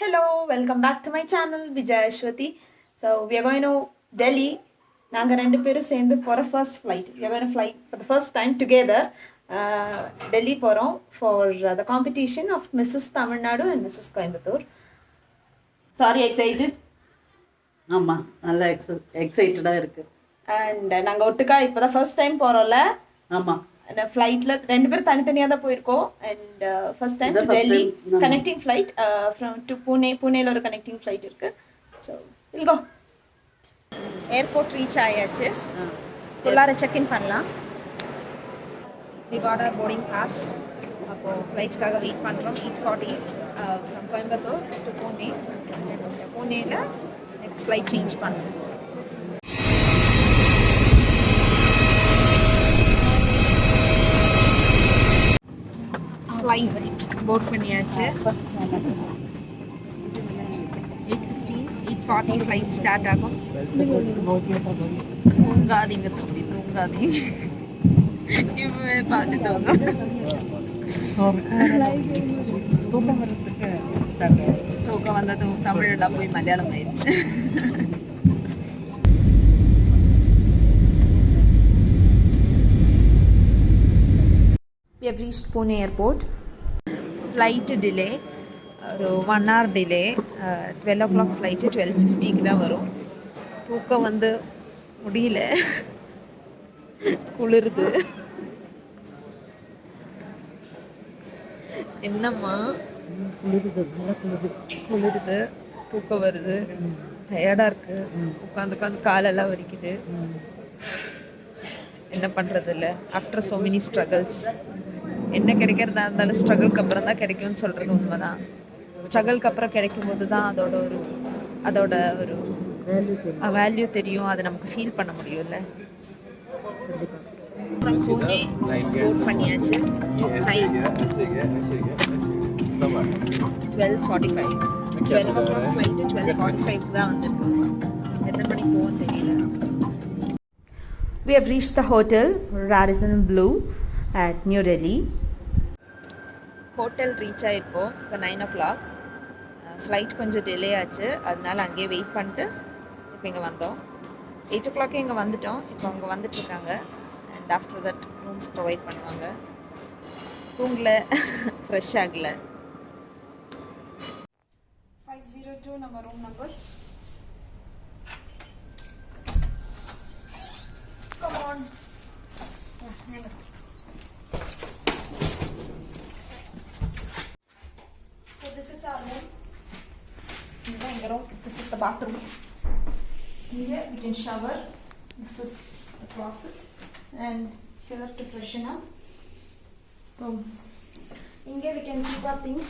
Hello, welcome back to my channel, Vijay Ashwati. So we are going to Delhi. நாங்கள் ரெண்டு பேரும் சேர்ந்து போகிற first flight. We are going to fly for the first time together. Delhi போகிறோம் for the competition of Mrs. Tamil Nadu and Mrs. Coimbatore. Sorry, excited? ஆமாம், நல்லா எக்ஸைட்டடாக இருக்குது. அண்ட் நாங்கள் ஒட்டுக்கா இப்போ தான் ஃபர்ஸ்ட் டைம் போகிறோம்ல. ஆமாம், அந்த ஃப்ளைட்டில் ரெண்டு பேரும் தனித்தனியாக தான் போயிருக்கோம். And first time to Delhi connecting flight from to பூனேல ஒரு கனெக்டிங் ஃப்ளைட் இருக்குது. So will go. Airport reach ஆயாச்சு. உள்ளார செக்இன் பண்ணலாம். We got our boarding pass. அப்போது ஃப்ளைட்டுக்காக வெயிட் பண்ணுறோம். 8:40 ஃப்ரம் கோயம்புத்தூர் டு பூனே. பூனேயில் நெக்ஸ்ட் ஃப்ளைட் சேஞ்ச் பண்ணணும். ஃப்ளைட் போர்ட் பண்ணியாச்சு. 8:15 8:40 ஃப்ளைட் ஸ்டார்ட் ஆகும். தூங்காதீங்க தம்பி, தூங்காதீங்க. இப்பவே பார்த்து தூங்கும். தூக்கம் வரதுக்கு ஸ்டார்ட் ஆகிடுச்சு. தூக்கம் வந்தது தமிழில் போய் மலையாளம் ஆயிடுச்சு. We have reached Pune airport. Flight delay, ஒரு 1 hour delay. 12 o'clock flight 12:50 தான் வரும். தூக்கம் வந்து முடியல, குளிருது. என்னம்மா குளிருது, தூக்கம் வருது, டயர்டாக இருக்குது. உட்காந்து காலெல்லாம் வலிக்குது. என்ன பண்ணுறது இல்லை. After so many struggles. என்ன கிடைக்கிறதா இருந்தாலும் ஸ்ட்ரகிள்க்கு அப்புறம் தான் கிடைக்கும்னு சொல்கிறது உண்மை தான். ஸ்ட்ரகிள்க்கு அப்புறம் கிடைக்கும் போது தான் அதோட ஒரு வேல்யூ தெரியும். அதை நமக்கு ஃபீல் பண்ண முடியும்ல. பூனே போர்ட் பண்ணியாச்சு. டைம் 12:45. 12 o'clock ஃப்ளைட்டு 12:45 தான் வந்துருக்கோம். எத்தனை மணிக்கு போகும் தெரியல. We have reached the hotel Radisson Blu at New Delhi. Hotel reach ஆகிருக்கோம். இப்போ 9 o'clock. ஃப்ளைட் கொஞ்சம் டிலே ஆச்சு, அதனால அங்கேயே வெயிட் பண்ணிட்டு இப்போ இங்கே வந்தோம். 8 o'clock இங்கே வந்துட்டோம். இப்போ அவங்க வந்துட்டுருக்காங்க. And after that rooms provide பண்ணுவாங்க. தூங்கல, ஃப்ரெஷ் ஆகலை. 502 நம்ம room number. Come on. So this is our room. This is the bathroom. Here we can shower. This is the closet, and here to freshen up. Here we can keep our things.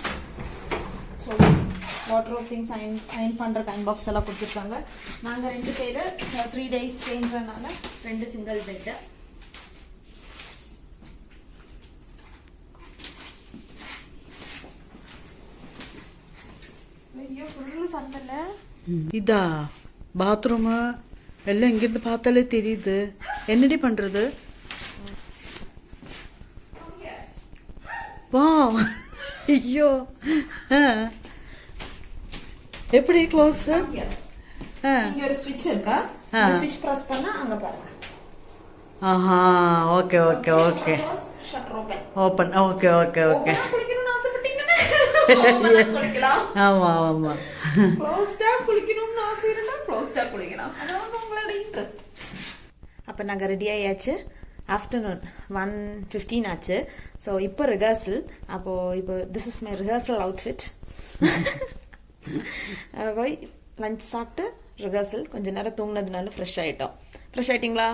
So wardrobe things iron பண்ற time box எல்லாம் கொடுத்துருக்காங்க. நாங்கள் 2 பேர் 3 days ஸ்டேன்றனால 2 single bed. ஐயோ full சண்டல. இதா bathroom எல்லாம் இங்கிருந்து பார்த்தாலே தெரியுது. என்னடி பண்றது? வா, ஐயோ. எப்படி க்ளோஸ்? இங்க ஒரு ஸ்விட்ச் இருக்கா? அந்த ஸ்விட்ச் பிரஸ் பண்ணா அங்க பாருங்க. ஆஹா, okay okay okay. Shutter open. Okay okay okay. குளிக்கணும்னு ஆசைப்பட்டீங்கன்னா குளிக்கலாம். ஆமா ஆமா. க்ளோஸ்டா குளிக்கணும்னு ஆசை இருந்தா க்ளோஸ்டா குளிக்கலாம். அதாவது உங்களோட இன்ட்ரெஸ்ட். அப்போ நாங்கள் ரெடி ஆயாச்சு. ஆஃப்டர்நூன் 1:15 ஆச்சு. ஸோ இப்போ ரிஹர்சல். இப்போ this is my rehearsal outfit. போய் லஞ்ச் சாப்பிட்டு ரிஹர்சல் கொஞ்ச நேரம் தூங்கினதுனால ஃப்ரெஷ் ஆகிட்டோம். ஃப்ரெஷ் ஆகிட்டிங்களா?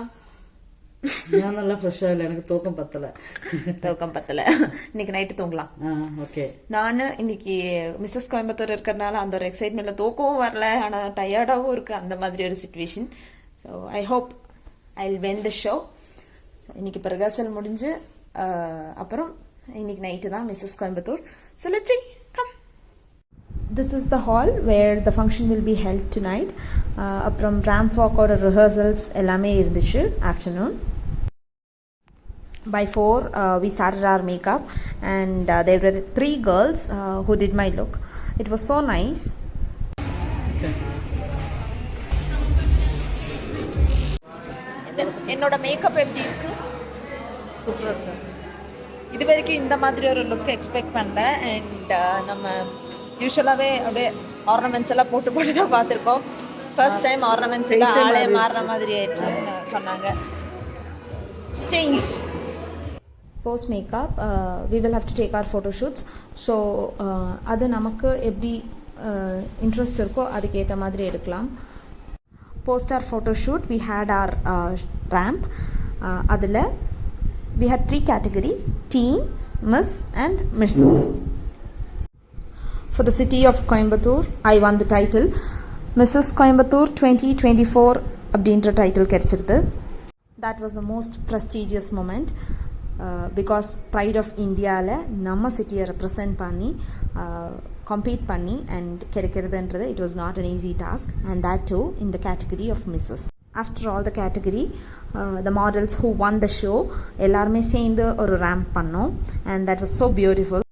நான் நல்லா ஃப்ரெஷ்ஷாக இல்லை, எனக்கு தூக்கம் பத்தலை. இன்னைக்கு நைட்டு தூங்கலாம். ஓகே. நான் இன்னைக்கு மிஸ்ஸஸ் கோயம்புத்தூர் இருக்கிறதுனால அந்த ஒரு எக்ஸைட்மெண்ட்ல தூக்கவும் வரல, ஆனால் டயர்டாகவும் இருக்கு. அந்த மாதிரி ஒரு situation. So I hope I will win the show. இன்னைக்கு இப்போ ரிஹர்சல் முடிஞ்சு அப்புறம் இன்னைக்கு நைட்டு தான் Mrs Coimbatore. So let's see. Come. This is the hall where the function will be held tonight. அப்புறம் ramp walk ஓட ரிஹர்சல்ஸ் எல்லாமே இருந்துச்சு afternoon. By 4 we started our makeup, and there were 3 girls who did my look. It was so nice. என்னோட makeup எப்படி இருக்கு? சூப்பராக இருக்கு. இது வரைக்கும் இந்த மாதிரி ஒரு லுக் எக்ஸ்பெக்ட் பண்ணல. அண்ட் நம்ம யூஸ்வலாகவே அப்படியே ஆர்னமெண்ட்ஸ் எல்லாம் போட்டு தான் பார்த்துருக்கோம். ஃபர்ஸ்ட் டைம் ஆர்னமெண்ட்ஸ் எல்லாம் ஆளே மாறுற மாதிரி ஆயிடுச்சுன்னு சொன்னாங்க. Change post makeup we will have to take our photo shoots. ஸோ அது நமக்கு எப்படி இன்ட்ரெஸ்ட் இருக்கோ அதுக்கேற்ற மாதிரி எடுக்கலாம். Post our photo shoot, we had our ramp. அதில் we had 3 category: teen, miss and mrs. For the city of Coimbatore, I won the title Mrs. Coimbatore 2024 அப்படின்ற டைட்டில் கிடைச்சிருது. That was the most prestigious moment because Pride of Indiaவில் நம்ம சிட்டியை represent பண்ணி compete பண்ணி and கிடைக்கிறதுன்றது it was not an easy task, and that too in the category of misses. After all the category, the models who won the show எல்லாருமே சேர்ந்து ஒரு ramp பண்ணோம், and that was so beautiful.